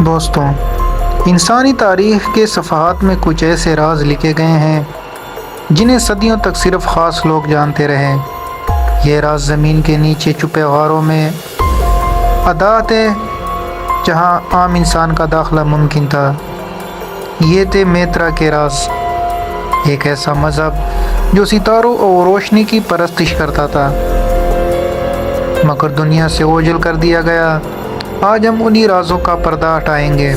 دوستوں، انسانی تاریخ کے صفحات میں کچھ ایسے راز لکھے گئے ہیں جنہیں صدیوں تک صرف خاص لوگ جانتے رہے۔ یہ راز زمین کے نیچے چھپے غاروں میں اعداد تھے جہاں عام انسان کا داخلہ ممکن تھا۔ یہ تھے میترا کے راز، ایک ایسا مذہب جو ستاروں اور روشنی کی پرستش کرتا تھا مگر دنیا سے اوجھل کر دیا گیا۔ آج ہم انہی رازوں کا پردہ ہٹائیں گے۔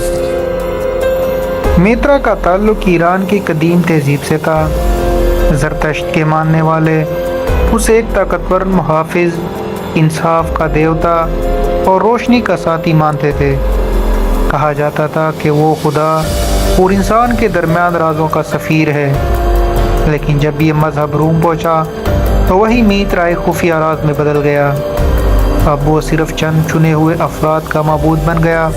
میترا کا تعلق ایران کی قدیم تہذیب سے تھا۔ زرتشت کے ماننے والے اسے ایک طاقتور محافظ، انصاف کا دیوتا اور روشنی کا ساتھی مانتے تھے۔ کہا جاتا تھا کہ وہ خدا اور انسان کے درمیان رازوں کا سفیر ہے۔ لیکن جب یہ مذہب روم پہنچا تو وہی میترا ایک خفیہ راز میں بدل گیا۔ اب وہ صرف چند چنے ہوئے افراد کا معبود بن گیا۔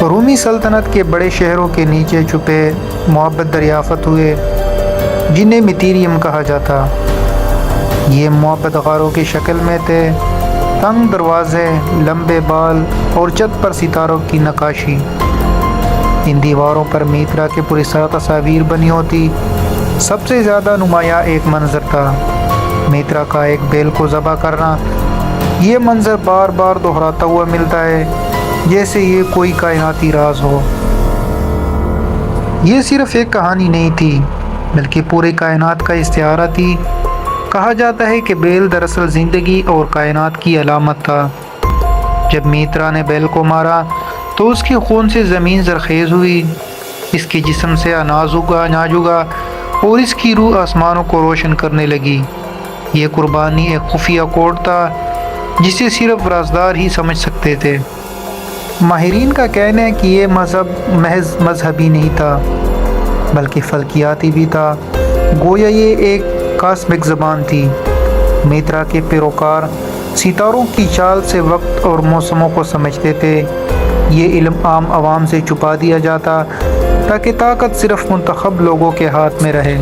رومی سلطنت کے بڑے شہروں کے نیچے چھپے معبد دریافت ہوئے جنہیں میتیریم کہا جاتا۔ یہ معبد غاروں کی شکل میں تھے، تنگ دروازے، لمبے بال اور چھت پر ستاروں کی نقاشی۔ ان دیواروں پر میترا کے پراسرار تصاویر بنی ہوتی۔ سب سے زیادہ نمایاں ایک منظر تھا، میترا کا ایک بیل کو ذبح کرنا۔ یہ منظر بار بار دہراتا ہوا ملتا ہے جیسے یہ کوئی کائناتی راز ہو۔ یہ صرف ایک کہانی نہیں تھی بلکہ پوری کائنات کا استعارہ تھی۔ کہا جاتا ہے کہ بیل دراصل زندگی اور کائنات کی علامت تھا۔ جب میترا نے بیل کو مارا تو اس کے خون سے زمین زرخیز ہوئی، اس کے جسم سے اناج اگا اور اس کی روح آسمانوں کو روشن کرنے لگی۔ یہ قربانی ایک خفیہ کوڈ تھا جسے صرف رازدار ہی سمجھ سکتے تھے۔ ماہرین کا کہنا ہے کہ یہ مذہب محض مذہبی نہیں تھا بلکہ فلکیاتی بھی تھا، گویا یہ ایک کاسمک زبان تھی۔ میترا کے پیروکار ستاروں کی چال سے وقت اور موسموں کو سمجھتے تھے۔ یہ علم عام عوام سے چھپا دیا جاتا تاکہ طاقت صرف منتخب لوگوں کے ہاتھ میں رہے۔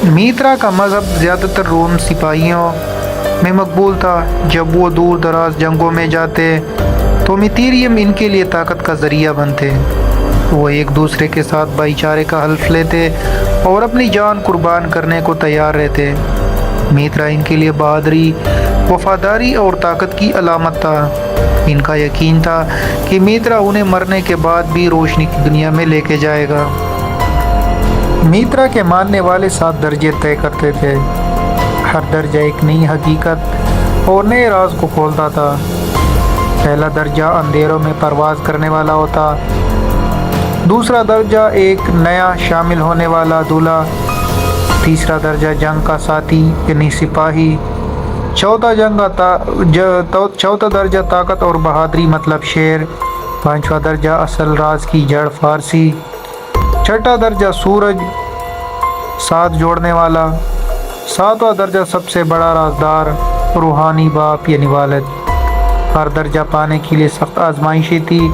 میترا کا مذہب زیادہ تر روم سپاہیوں میں مقبول تھا۔ جب وہ دور دراز جنگوں میں جاتے تو میتیریم ان کے لیے طاقت کا ذریعہ بنتے۔ وہ ایک دوسرے کے ساتھ بھائی چارے کا حلف لیتے اور اپنی جان قربان کرنے کو تیار رہتے۔ میترا ان کے لیے بہادری، وفاداری اور طاقت کی علامت تھا۔ ان کا یقین تھا کہ میترا انہیں مرنے کے بعد بھی روشنی کی دنیا میں لے کے جائے گا۔ میترا کے ماننے والے 7 درجے طے کرتے تھے۔ ہر درجہ ایک نئی حقیقت اور نئے راز کو کھولتا تھا۔ پہلا درجہ اندھیروں میں پرواز کرنے والا ہوتا، دوسرا درجہ ایک نیا شامل ہونے والا دولہا، تیسرا درجہ جنگ کا ساتھی یعنی سپاہی، چوتھا درجہ طاقت اور بہادری مطلب شیر، پانچواں درجہ اصل راز کی جڑ فارسی، چھٹا درجہ سورج ساتھ جوڑنے والا، ساتواں درجہ سب سے بڑا رازدار روحانی باپ یعنی والد۔ ہر درجہ پانے کے لیے سخت آزمائشیں تھی،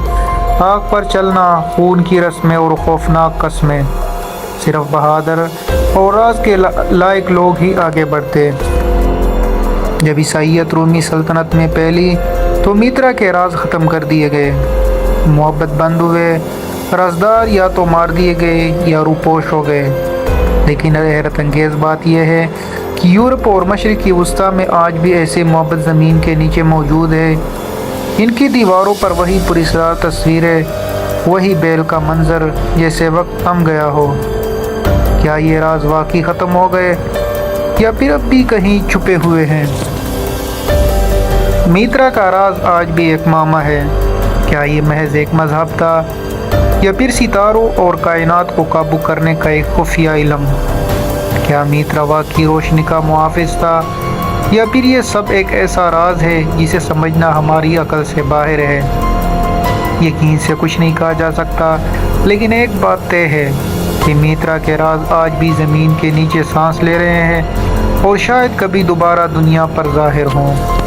آگ پر چلنا، خون کی رسمیں اور خوفناک قسمیں۔ صرف بہادر اور راز کے لائق لوگ ہی آگے بڑھتے۔ جب عیسائیت رومی سلطنت میں پھیلی تو میترا کے راز ختم کر دیے گئے، معبد بند ہوئے، رازدار یا تو مار دیے گئے یا روپوش ہو گئے۔ لیکن حیرت انگیز بات یہ ہے کہ یورپ اور مشرقی وسطیٰ میں آج بھی ایسے معبد زمین کے نیچے موجود ہیں۔ ان کی دیواروں پر وہی پراسرار تصویریں، وہی بیل کا منظر جیسے وقت تھم گیا ہو۔ کیا یہ راز واقعی ختم ہو گئے یا پھر اب بھی کہیں چھپے ہوئے ہیں؟ میترا کا راز آج بھی ایک معمہ ہے۔ کیا یہ محض ایک مذہب تھا یا پھر ستاروں اور کائنات کو قابو کرنے کا ایک خفیہ علم؟ کیا میترا واقعی روشنی کا محافظ تھا یا پھر یہ سب ایک ایسا راز ہے جسے سمجھنا ہماری عقل سے باہر ہے؟ یقین سے کچھ نہیں کہا جا سکتا، لیکن ایک بات طے ہے کہ میترا کے راز آج بھی زمین کے نیچے سانس لے رہے ہیں اور شاید کبھی دوبارہ دنیا پر ظاہر ہوں۔